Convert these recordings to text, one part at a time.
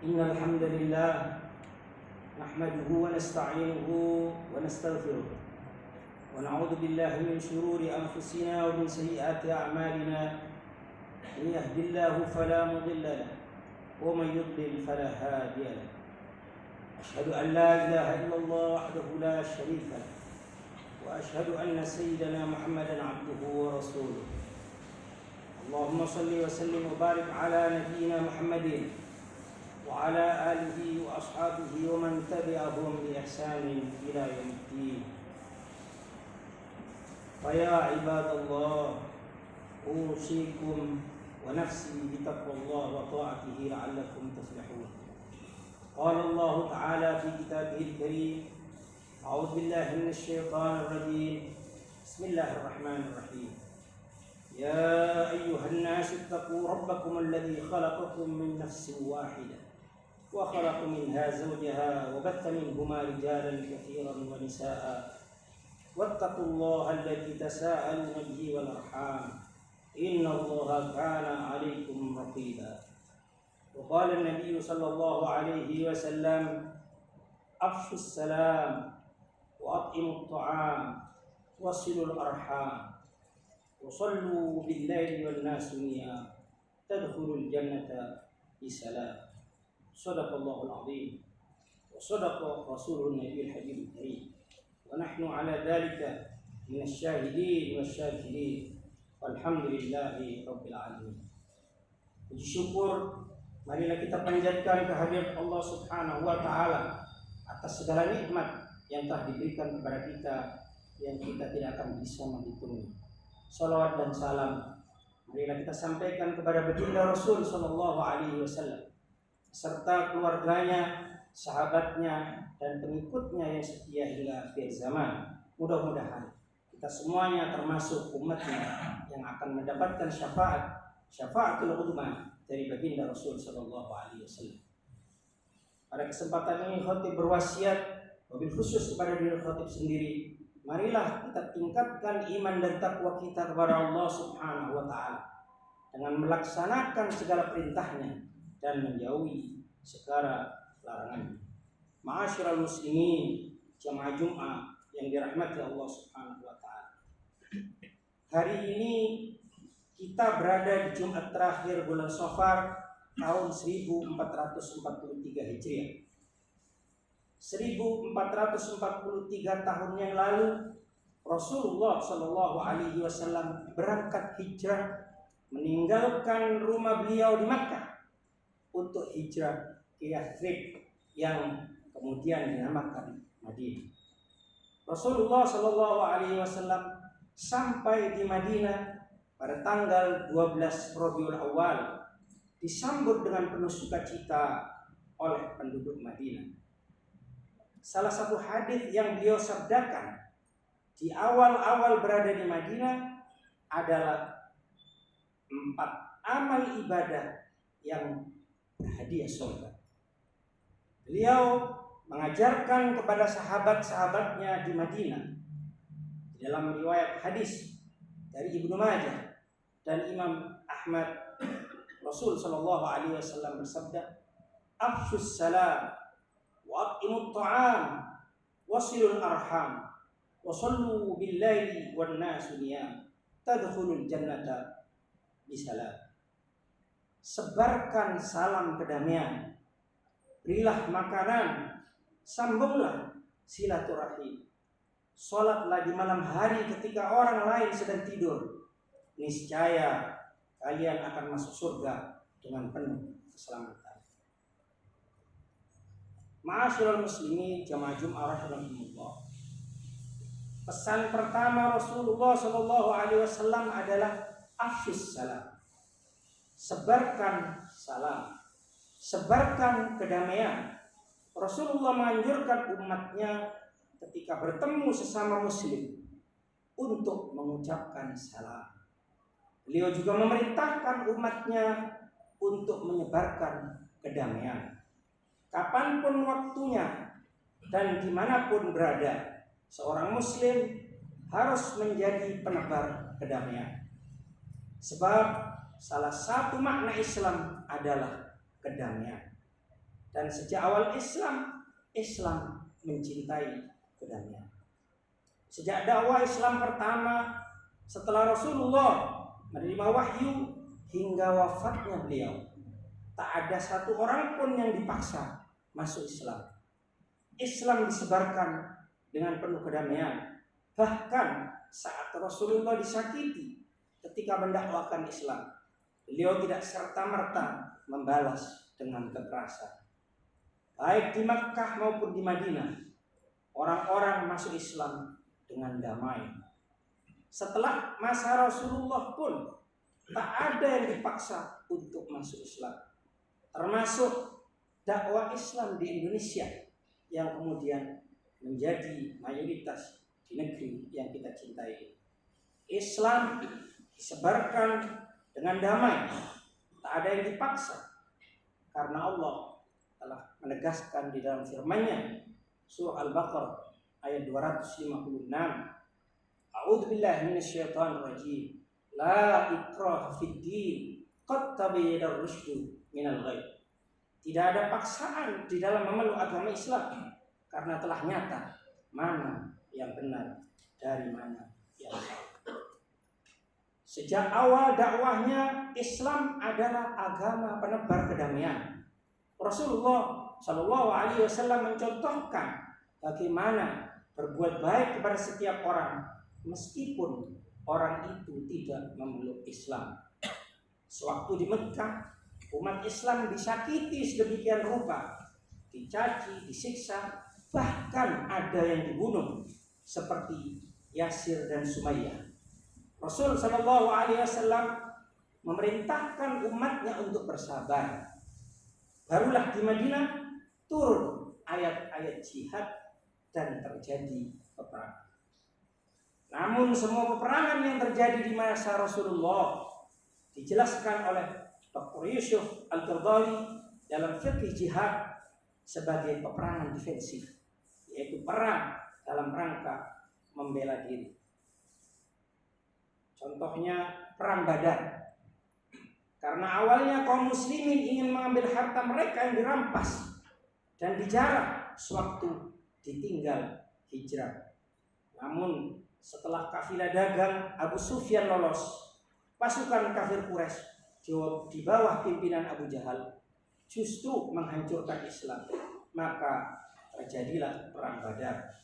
إن الحمد لله نحمده ونستعينه ونستغفره ونعوذ بالله من شرور أنفسنا ومن سيئات أعمالنا. من يهد الله فلا مضل له ومن يضلل فلا هادي له. أشهد أن لا إله إلا الله وحده لا شريك له وأشهد أن سيدنا محمدا عبده ورسوله. اللهم صل وسلم وبارك على نبينا محمد وعلى آله وأصحابه ومن تبعهم بإحسان إلى يوم الدين. فيا عباد الله أوصيكم ونفسي بتقوى الله وطاعته لعلكم تفلحون. قال الله تعالى في كتابه الكريم: أعوذ بالله من الشيطان الرجيم. بسم الله الرحمن الرحيم. يا أيها الناس اتقوا ربكم الذي خلقكم من نفس واحدة وخلق منها زوجها وبث منهما رجالا كثيرا ونساء واتقوا الله الذي تساءلون به والأرحام إن الله كان عليكم رقيبا. وقال النبي صلى الله عليه وسلم: أفشوا السلام وأطعموا الطعام وصلوا الأرحام وصلوا بالليل والناس نيام تدخلوا الجنة بسلام. صدق الله العظيم وصدق رسوله النبي الحبيب الكريم ونحن على ذلك من الشاهدين والشاكرين والحمد لله رب العالمين. Puji syukur marilah kita panjatkan kehadirat Allah Subhanahu wa taala atas segala nikmat yang telah diberikan kepada kita yang kita tidak akan bisa menghitungnya. Salawat dan salam marilah kita sampaikan kepada baginda Rasul sallallahu alaihi wasallam serta keluarganya, sahabatnya dan pengikutnya yang setia hingga akhir zaman. Mudah-mudahan kita semuanya termasuk umatnya yang akan mendapatkan syafaatul uzma dari baginda Rasul sallallahu alaihi wasallam. Pada kesempatan ini khatib berwasiat wabil khusus kepada diri khatib sendiri. Marilah kita tingkatkan iman dan takwa kita kepada Allah Subhanahu wa taala dengan melaksanakan segala perintahnya dan menjauhi segala larangannya. Ma'asyiral muslimin, jamaah Jumat yang dirahmati Allah Subhanahu wa taala. Hari ini kita berada di Jumat terakhir bulan Safar tahun 1443 Hijriah. 1443 tahun yang lalu Rasulullah Shallallahu alaihi wasallam berangkat hijrah meninggalkan rumah beliau di Makkah untuk hijrah ke Yathrib yang kemudian dinamakan Madinah. Rasulullah Shallallahu alaihi wasallam sampai di Madinah pada tanggal 12 Rabiul Awal, disambut dengan penuh sukacita oleh penduduk Madinah. Salah satu hadis yang beliau sabdakan di awal-awal berada di Madinah adalah 4 amal ibadah yang berhadiah surga. Beliau mengajarkan kepada sahabat-sahabatnya di Madinah dalam riwayat hadis dari Ibnu Majah dan Imam Ahmad, Rasul sallallahu alaihi wasallam bersabda: "Afshus salam wa at'imut ta'am wasilul arham wa sallu bil laili wan nasu niyam tadkhulul jannata bisalam." Sebarkan salam kedamaian, berilah makanan, sambunglah silaturahim, sholatlah di malam hari ketika orang lain sedang tidur, niscaya kalian akan masuk surga dengan penuh keselamatan. Ma'asyiral muslimin, jamaah Jumat rahimakumullah. Pesan pertama Rasulullah sallallahu alaihi wasallam adalah afshus salam. Sebarkan salam, sebarkan kedamaian. Rasulullah menganjurkan umatnya ketika bertemu sesama muslim untuk mengucapkan salam. Beliau juga memerintahkan umatnya untuk menyebarkan kedamaian. Kapanpun waktunya dan dimanapun berada, seorang muslim harus menjadi penebar kedamaian. Sebab salah satu makna Islam adalah kedamaian. Dan sejak awal Islam mencintai kedamaian. Sejak dakwah Islam pertama setelah Rasulullah menerima wahyu hingga wafatnya beliau, tak ada satu orang pun yang dipaksa masuk Islam. Islam disebarkan dengan penuh kedamaian. Bahkan saat Rasulullah disakiti ketika mendakwakan Islam, beliau tidak serta-merta membalas dengan kekerasan. Baik di Makkah maupun di Madinah, orang-orang masuk Islam dengan damai. Setelah masa Rasulullah pun tak ada yang dipaksa untuk masuk Islam, termasuk dakwah Islam di Indonesia yang kemudian menjadi mayoritas di negeri yang kita cintai. Islam disebarkan dengan damai, tak ada yang dipaksa, karena Allah telah menegaskan di dalam firman-Nya surah Al-Baqarah ayat 256, A'udzubillahi minasyaitonir rajim. La ikraha fid din, qad tabayyana ar-rusydu minal ghayy. Tidak ada paksaan di dalam memeluk agama Islam, karena telah nyata mana yang benar dari mana yang salah. Sejak awal dakwahnya, Islam adalah agama penebar kedamaian. Rasulullah Shallallahu Alaihi Wasallam mencontohkan bagaimana berbuat baik kepada setiap orang, meskipun orang itu tidak memeluk Islam. Sewaktu di Mekah, umat Islam disakiti sedemikian rupa, dicaci, disiksa, bahkan ada yang dibunuh seperti Yasir dan Sumayyah. Rasul Shallallahu Alaihi Wasallam memerintahkan umatnya untuk bersabar. Barulah di Madinah turun ayat-ayat jihad dan terjadi peperangan. Namun semua peperangan yang terjadi di masa Rasulullah dijelaskan oleh Dr. Yusuf Al-Qaradawi dalam fikih jihad sebagai peperangan defensif, yaitu perang dalam rangka membela diri. Contohnya perang Badar. Karena awalnya kaum muslimin ingin mengambil harta mereka yang dirampas dan dijarah sewaktu ditinggal hijrah. Namun setelah kafilah dagang Abu Sufyan lolos, pasukan kafir Quraisy di bawah pimpinan Abu Jahal justru menghancurkan Islam. Maka terjadilah perang Badar.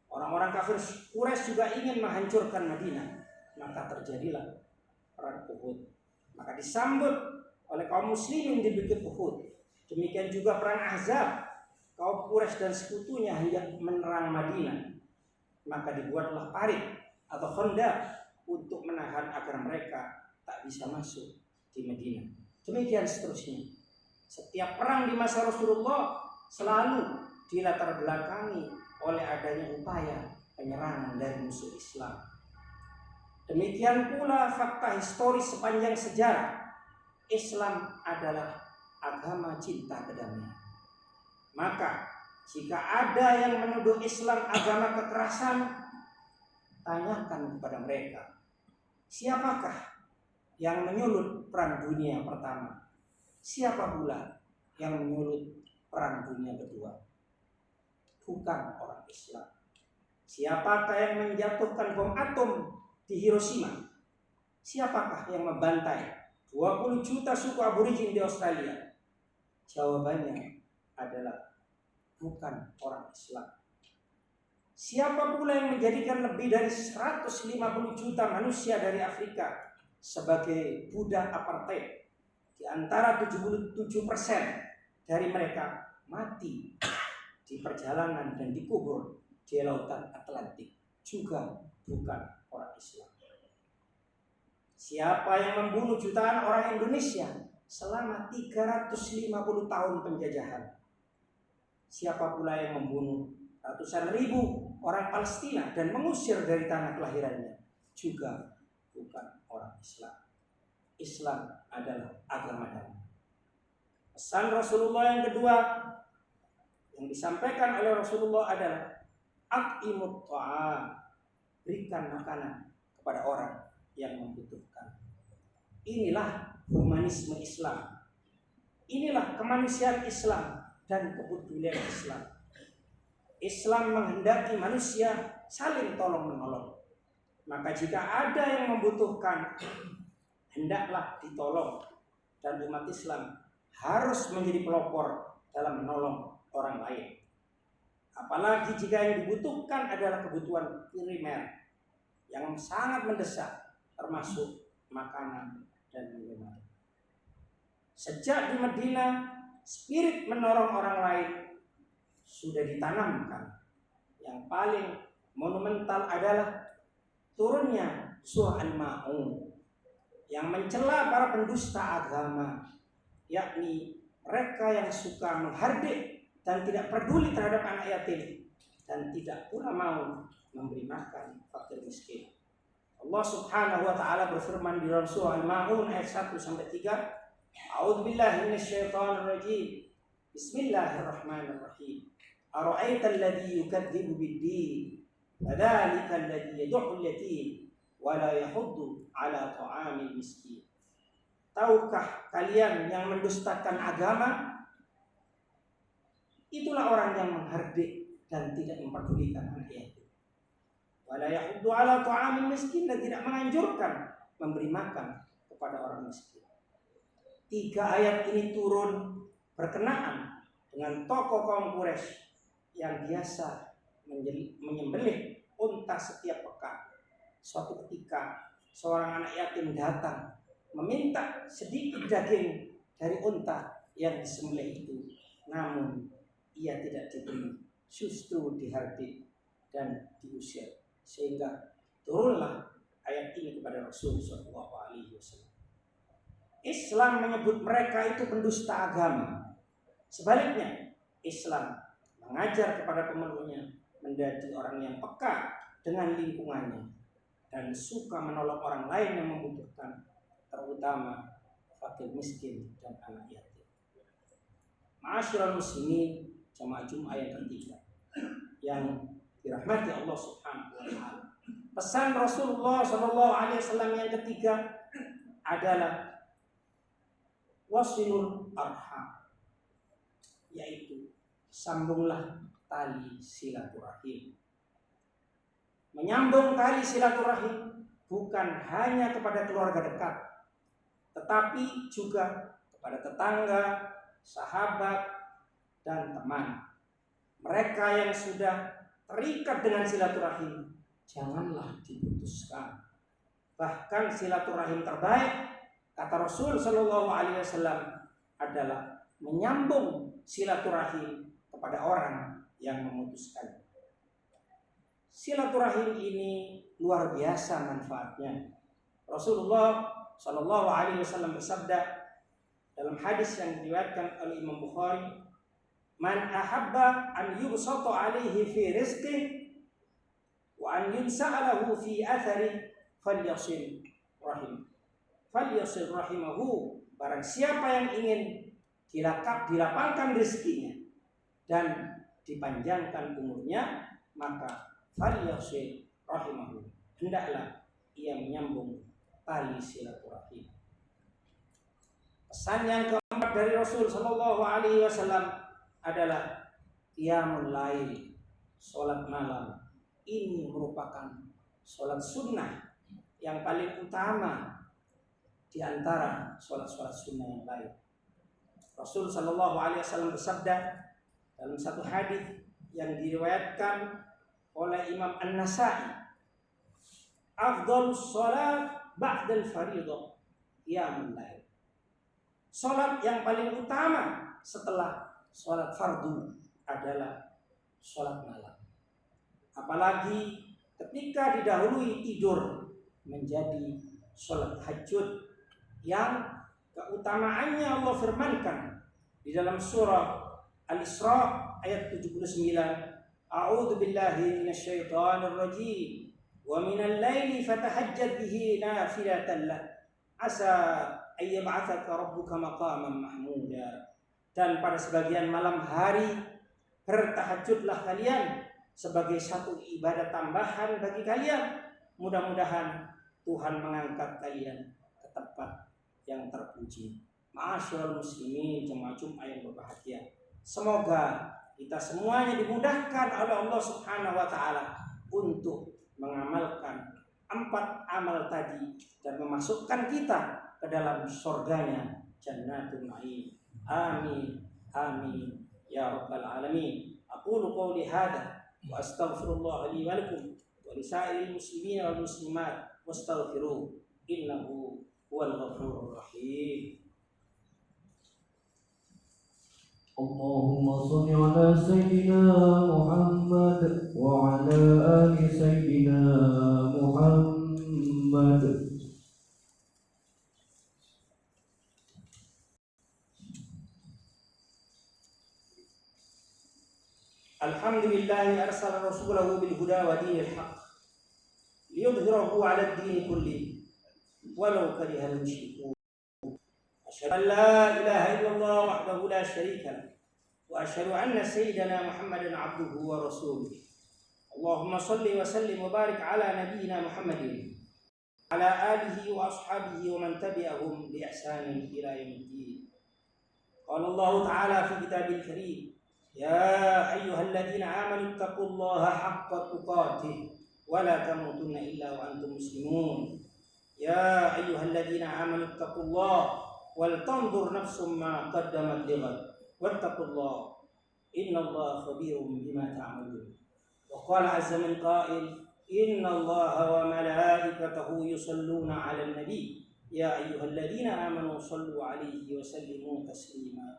Orang-orang kafir Quraisy juga ingin menghancurkan Madinah. Maka terjadilah perang Uhud. Maka disambut oleh kaum muslimin di Bukit Uhud. Demikian juga perang Ahzab. Kaum Quraisy dan sekutunya hendak menyerang Madinah. Maka dibuatlah parit atau khandaq untuk menahan agar mereka tak bisa masuk di Madinah. Demikian seterusnya. Setiap perang di masa Rasulullah selalu dilatar belakangi oleh adanya upaya penyerangan dari musuh Islam. Demikian pula fakta historis sepanjang sejarah. Islam adalah agama cinta kedamaian. Maka jika ada yang menuduh Islam agama kekerasan, tanyakan kepada mereka, siapakah yang menyulut perang dunia pertama? Siapa pula yang menyulut perang dunia kedua? Bukan orang Islam. Siapakah yang menjatuhkan bom atom di Hiroshima? Siapakah yang membantai 20 juta suku aborigin di Australia? Jawabannya adalah bukan orang Islam. Siapa pula yang menjadikan lebih dari 150 juta manusia dari Afrika sebagai budak apartheid? Di antara 77% dari mereka mati di perjalanan dan dikubur di lautan Atlantik. Juga bukan orang Islam. Siapa yang membunuh jutaan orang Indonesia selama 350 tahun penjajahan? Siapa pula yang membunuh ratusan ribu orang Palestina dan mengusir dari tanah kelahirannya? Juga bukan orang Islam. Islam adalah agama damai. Pesan Rasulullah yang kedua yang disampaikan oleh Rasulullah adalah at'imut ta'am, berikan makanan kepada orang yang membutuhkan. Inilah humanisme Islam. Inilah kemanusiaan Islam dan kepedulian Islam. Islam menghendaki manusia saling tolong-menolong. Maka jika ada yang membutuhkan, hendaklah ditolong. Dan umat Islam harus menjadi pelopor dalam menolong orang lain. Apalagi jika yang dibutuhkan adalah kebutuhan primer yang sangat mendesak, termasuk makanan dan minuman. Sejak di Madinah, spirit menolong orang lain sudah ditanamkan. Yang paling monumental adalah turunnya surah Al-Ma'un yang mencela para pendusta agama, yakni mereka yang suka menghardik dan tidak peduli terhadap anak yatim dan tidak pula mau memberi makan fakir miskin. Allah Subhanahu wa taala berfirman di dalam surah Al-Ma'un ayat 1 sampai 3, A'udzubillahi minasyaitonir rajim. Bismillahirrahmanirrahim. Ara'aital ladzi yukadzibu bid-din? Fadzalikal ladzi yad'u al-yatim wa la yahuddu 'ala ta'amil miskin. Tahukah kalian yang mendustakan agama? Itulah orang yang menghardik dan tidak memperdulikan anak yatim. Wa la yahuddu 'ala ta'amil miskin, dan tidak menganjurkan memberi makan kepada orang miskin. 3 ayat ini turun berkenaan dengan tokoh kaum Quraisy yang biasa menyembelih unta setiap pekan. Suatu ketika seorang anak yatim datang meminta sedikit daging dari unta yang disembelih itu, namun ia tidak diberi, justru dihardik dan diusir. Sehingga turunlah ayat ini kepada Rasul SAW. Islam menyebut mereka itu pendusta agama. Sebaliknya, Islam mengajar kepada pemeluknya menjadi orang yang peka dengan lingkungannya dan suka menolong orang lain yang membutuhkan, terutama fakir miskin dan anak yatim. Ma'asyiral muslimin, jamaah Jumat yang ketiga yang dirahmati Allah Subhanahu wa taala. Pesan Rasulullah SAW yang ketiga adalah wasilul arham, yaitu sambunglah tali silaturahim. Menyambung tali silaturahim bukan hanya kepada keluarga dekat, tetapi juga kepada tetangga, sahabat, dan teman. Mereka yang sudah terikat dengan silaturahim janganlah diputuskan. Bahkan silaturahim terbaik, kata Rasul Shallallahu Alaihi Wasallam, adalah menyambung silaturahim kepada orang yang memutuskan. Silaturahim ini luar biasa manfaatnya. Rasulullah Shallallahu Alaihi Wasallam bersabda dalam hadis yang diriwayatkan oleh Imam Bukhari, "Man ahabba an yubsata alaihi fi rizqi wa an yunsa'alahu fi athari falyasil rahim." Falyasil rahimahu, barang siapa yang ingin dilapangkan rezekinya dan dipanjangkan umurnya, maka falyasil rahimahu, hendaklah ia menyambung tali silaturahim. Pesan yang keempat dari Rasul Shallallahu Alaihi Wasallam adalah qiyamul lail, sholat malam. Ini merupakan sholat sunnah yang paling utama di antara sholat-sholat sunnah yang lain. Rasul Shallallahu Alaihi Wasallam bersabda dalam satu hadis yang diriwayatkan oleh Imam An-Nasa'i, afdhalus sholat ba'dal fariḍah qiyamul lail. Sholat yang paling utama setelah sholat fardu adalah sholat malam. Apalagi ketika didahului tidur menjadi sholat tahajud yang keutamaannya Allah firmankan di dalam surah Al-Isra ayat 79, A'udzu billahi minasyaitonir rajim wa minal laili fatahajjad bihi nafilatan lak asa ay yab'atsaka rabbuka maqaman mahmuda. Dan pada sebagian malam hari bertahajudlah kalian sebagai satu ibadah tambahan bagi kalian. Mudah-mudahan Tuhan mengangkat kalian ke tempat yang terpuji. Ma'asyiral muslimin, jemaah Jumat yang berbahagia. Semoga kita semuanya dimudahkan oleh Allah Subhanahu wa taala untuk mengamalkan 4 amal tadi dan memasukkan kita ke dalam surganya Jannatul Na'im. Amin. Amin ya rabbal alamin. Aqulu qawli hadza wa astaghfirullah li wa lakum wa li sa'iril muslimin wal muslimat wastaghfiruh innahu huwal ghafurur rahim. Allahumma shalli ala sayyidina Muhammad wa ala ali sayyidina Muhammad. Alhamdulillahi arsala rasulahu bil huda wa dinil haqq liyudhhirahu 'ala ad-din kulli walau karihal musyrikun. أشهد أن لا إله إلا الله وحده لا شريك له وأشهد أن سيدنا محمدا عبده ورسوله. اللهم صل وسلم وبارك على نبينا محمد على آله وأصحابه ومن تبعهم بإحسان إلى يوم الدين. قال الله تعالى في كتابه الكريم: يا أيها الذين آمنوا اتقوا الله حق تقاته ولا تموتن إلا وأنتم مسلمون. يا أيها الذين آمنوا اتقوا الله ولتنظر نفس ما قدمت لغد واتقوا الله إن الله خبير بما تعملون. وقال عز من قائل: إن الله وملائكته يصلون على النبي يا أيها الذين آمنوا صلوا عليه وسلموا تسليما.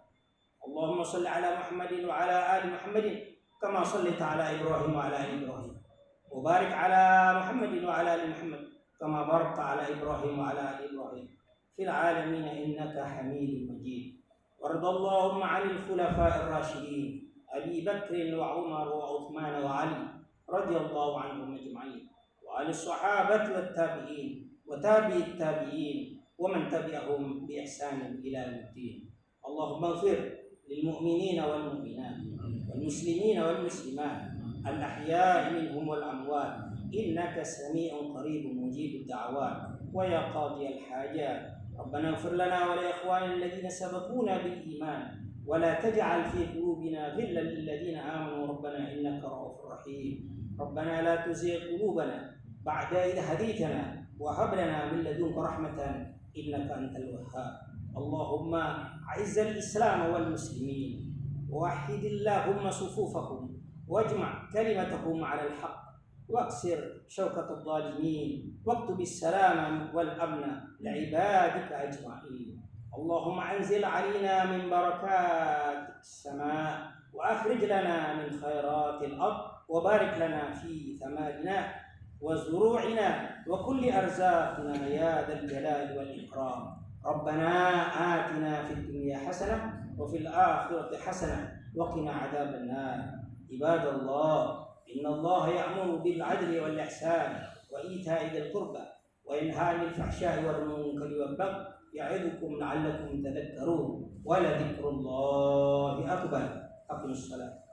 اللهم صل على محمد وعلى آل محمد كما صليت على إبراهيم وعلى آل إبراهيم وبارك على محمد وعلى آل محمد كما باركت على إبراهيم وعلى آل إبراهيم في العالمين إنك حميد مجيد. وارض اللهم عن الخلفاء الراشدين أبي بكر وعمر وعثمان وعلي رضي الله عنهم أجمعين وعن الصحابة والتابعين وتابعي التابعين ومن تبعهم بإحسان إلى يوم الدين. اللهم اغفر للمؤمنين والمؤمنات والمسلمين والمسلمات الأحياء منهم والأموات إنك سميع قريب مجيب الدعوات ويا قاضي الحاجات. ربنا اغفر لنا ولإخواننا الذين سبقونا بالإيمان ولا تجعل في قلوبنا غلا للذين آمنوا ربنا إنك رؤوف رحيم. ربنا لا تزغ قلوبنا بعد إذ هديتنا وهب لنا من لدنك رحمة إنك أنت الوهاب. اللهم أعز الإسلام والمسلمين ووحد اللهم صفوفهم واجمع كلمتهم على الحق واكسر شوكة الظالمين واكتب السلام والأمن لعبادك أجمعين. اللهم أنزل علينا من بركات السماء وأخرج لنا من خيرات الأرض وبارك لنا في ثمارنا وزروعنا وكل أرزاقنا يا ذا الجلال والإكرام. ربنا آتنا في الدنيا حسنة وفي الآخرة حسنة وقنا عذاب النار. عباد الله، إن الله يأمر بالعدل والإحسان وإيتاء ذي القربى وينهى عن الفحشاء والمنكر والبغي يعظكم لعلكم تذكرون ولذكر الله أكبر. أقم الصلاة.